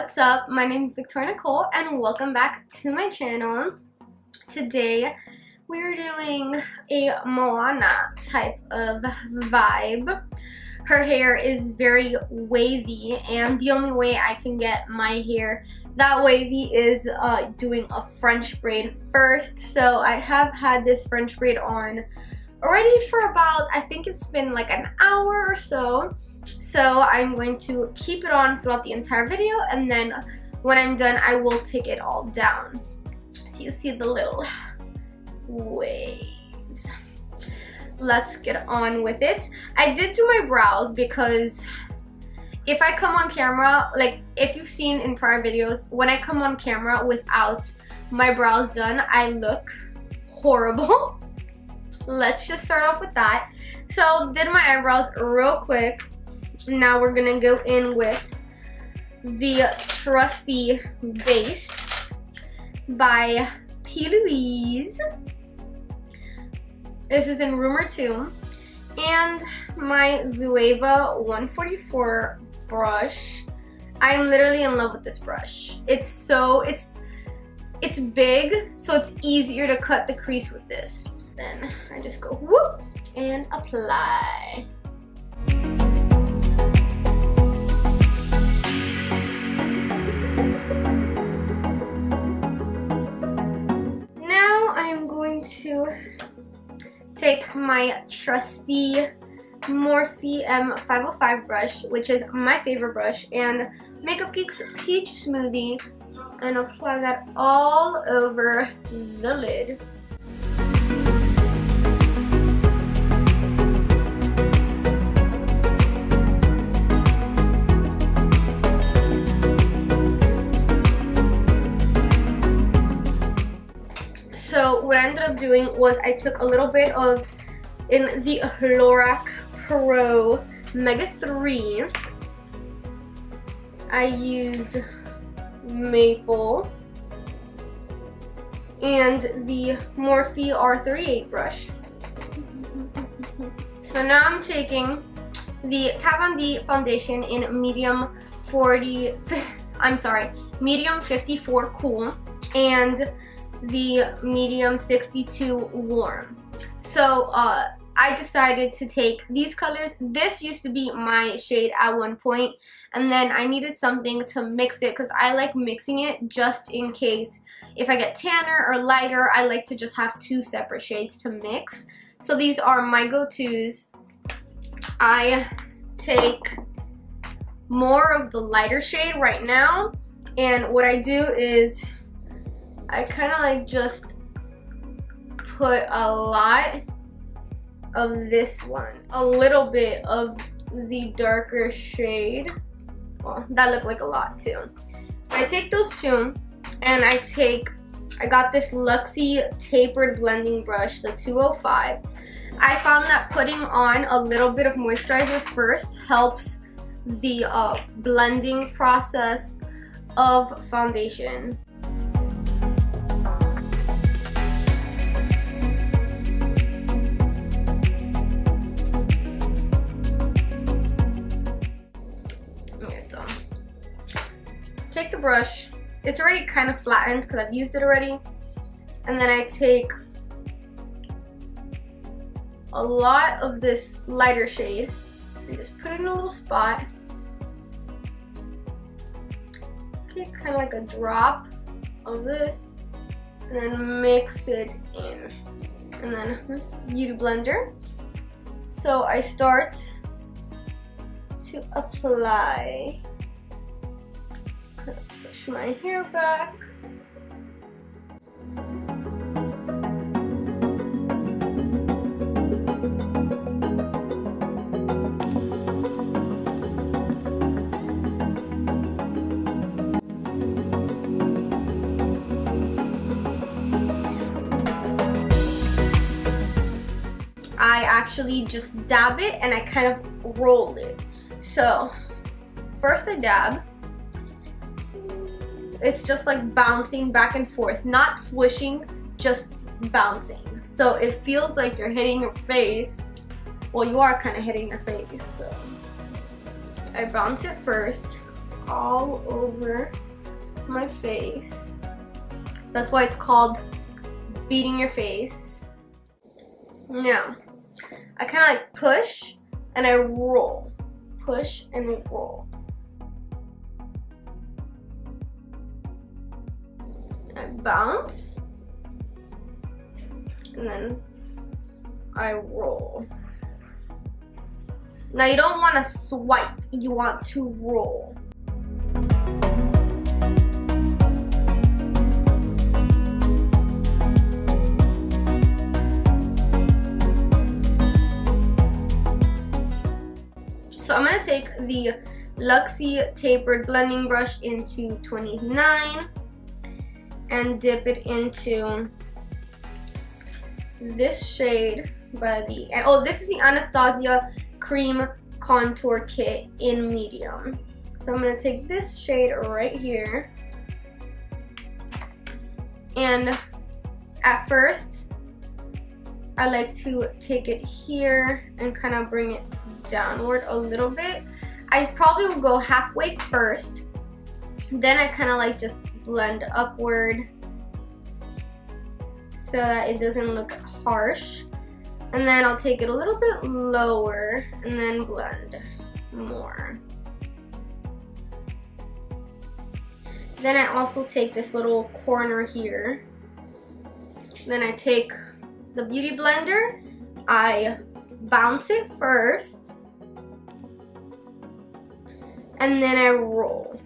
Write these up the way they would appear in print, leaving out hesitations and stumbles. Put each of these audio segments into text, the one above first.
What's up? My name is Vickynicolee and welcome back to my channel. Today we're doing a Moana type of vibe. Her hair is very wavy and the only way I can get my hair that wavy is doing a French braid first. So I have had this French braid on already for about, I think it's been like an hour or so. So I'm going to keep it on throughout the entire video, and then when I'm done I will take it all down. So you see the little waves. Let's get on with it. I did do my brows because if I come on camera, like if you've seen in prior videos, when I come on camera without my brows done, I look horrible. Let's just start off with that. So did my eyebrows real quick. Now we're gonna go in with the trusty base by P. Louise. This is in Rumor 2. And my Zoeva 144 brush. I'm literally in love with this brush. It's big, so it's easier to cut the crease with this. Then I just go whoop and apply. To take my trusty Morphe M505 brush, which is my favorite brush, and Makeup Geek's Peach Smoothie, and apply that all over the lid. So what I ended up doing was I took a little bit of, in the Lorac Pro Mega 3, I used Maple and the Morphe R38 brush. So now I'm taking the Kat Von D foundation in medium 54 cool and the medium 62 warm. So I decided to take these colors. This used to be my shade at one point, and then I needed something to mix it because I like mixing it just in case if I get tanner or lighter, I like to just have two separate shades to mix. So these are my go-tos. I take more of the lighter shade right now, and what I do is I kind of like just put a lot of this one, a little bit of the darker shade. Well, that looked like a lot too. I take those two and I got this Luxie tapered blending brush, the 205. I found that putting on a little bit of moisturizer first helps the blending process of foundation. Take the brush, it's already kind of flattened because I've used it already, and then I take a lot of this lighter shade and just put it in a little spot. Okay, kind of like a drop of this, and then mix it in, and then with Beauty Blender. So I start to apply. Push my hair back. I actually just dab it and I kind of roll it. So first I dab. It's just like bouncing back and forth, not swishing, just bouncing. So it feels like you're hitting your face. Well, you are kind of hitting your face. So I bounce it first all over my face. That's why it's called beating your face. Now, I kind of like push and I roll. Push and roll. I bounce. And then I roll. Now you don't want to swipe, you want to roll. So I'm going to take the Luxie tapered blending brush into 29 and dip it into this shade by the, and oh, this is the Anastasia Cream Contour Kit in medium. So I'm going to take this shade right here, and at first I like to take it here and kind of bring it downward a little bit. I probably will go halfway first, then I kind of like just blend upward so that it doesn't look harsh, and then I'll take it a little bit lower and then blend more. Then I also take this little corner here, then I take the Beauty Blender, I bounce it first, and then I roll.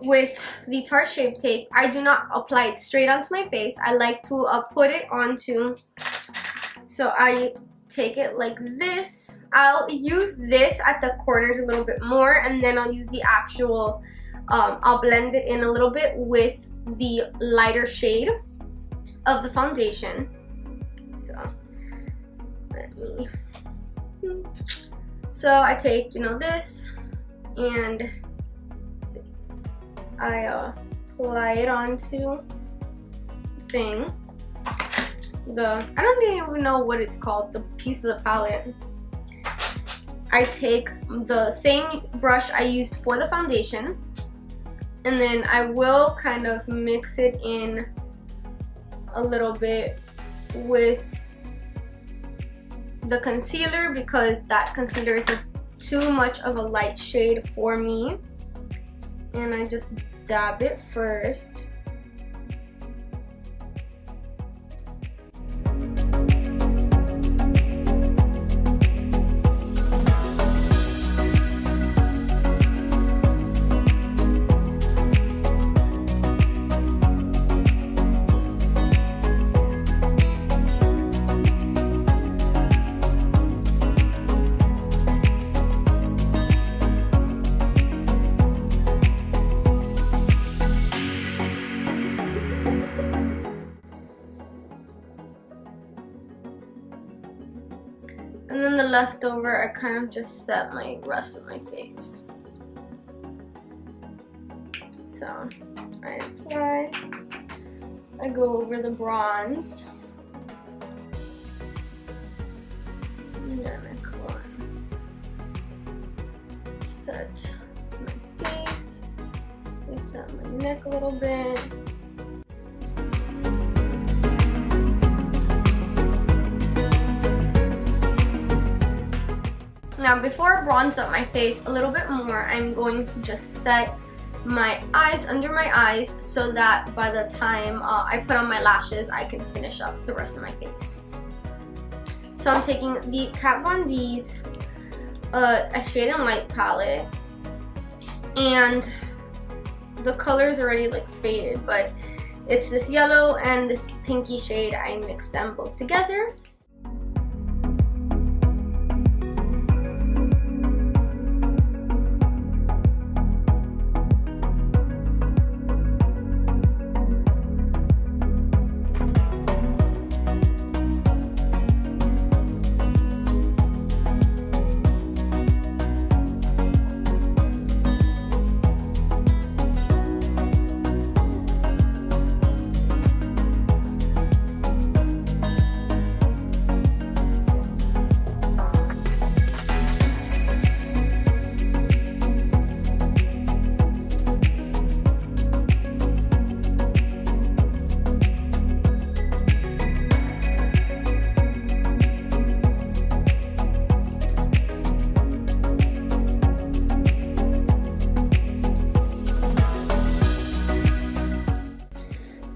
With the Tarte Shape Tape, I do not apply it straight onto my face. I like to put it onto, so I take it like this. I'll use this at the corners a little bit more, and then I'll use the actual, I'll blend it in a little bit with the lighter shade of the foundation. So, so I take, you know, this, and I apply it onto the thing. I don't even know what it's called, the piece of the palette. I take the same brush I used for the foundation, and then I will kind of mix it in a little bit with the concealer, because that concealer is just too much of a light shade for me. And I just dab it first. And then the leftover, I kind of just set my rest of my face. So I apply, I go over the bronze, and then I come on, set my face, I set my neck a little bit. Now before I bronze up my face a little bit more, I'm going to just set my eyes under my eyes so that by the time I put on my lashes, I can finish up the rest of my face. So I'm taking the Kat Von D's a Shade and Light palette, and the color is already like faded, but It's this yellow and this pinky shade. I mixed them both together.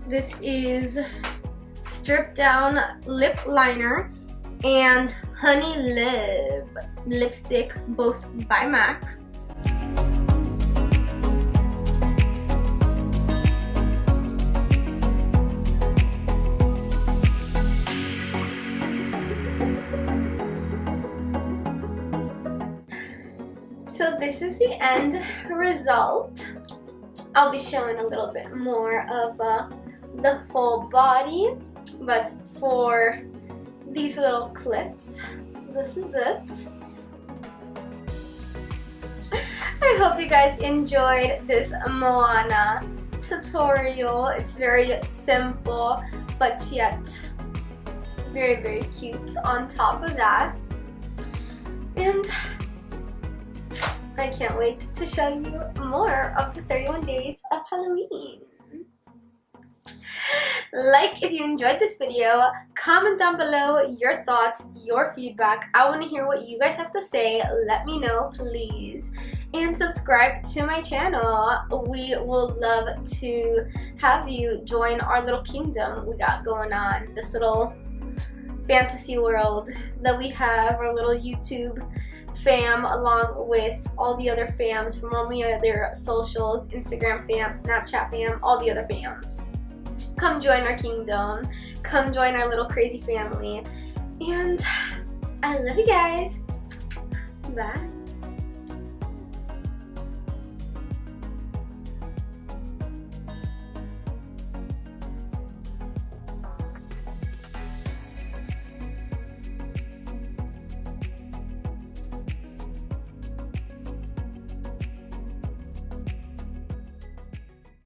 This is Stripped Down Lip Liner and Honey Live lipstick, both by MAC. So this is the end result. I'll be showing a little bit more of the full body, but for these little clips, this is it. I hope you guys enjoyed this Moana tutorial. It's very simple, but yet very, very cute on top of that. And I can't wait to show you more of the 31 days of Halloween. Like if you enjoyed this video, comment down below your thoughts, your feedback. I want to hear what you guys have to say. Let me know, please. And subscribe to my channel. We will love to have you join our little kingdom we got going on. This little fantasy world that we have, our little YouTube fam, along with all the other fams from all the other socials, Instagram fam, Snapchat fam, all the other fams. Come join our kingdom. Come join our little crazy family. And I love you guys. Bye.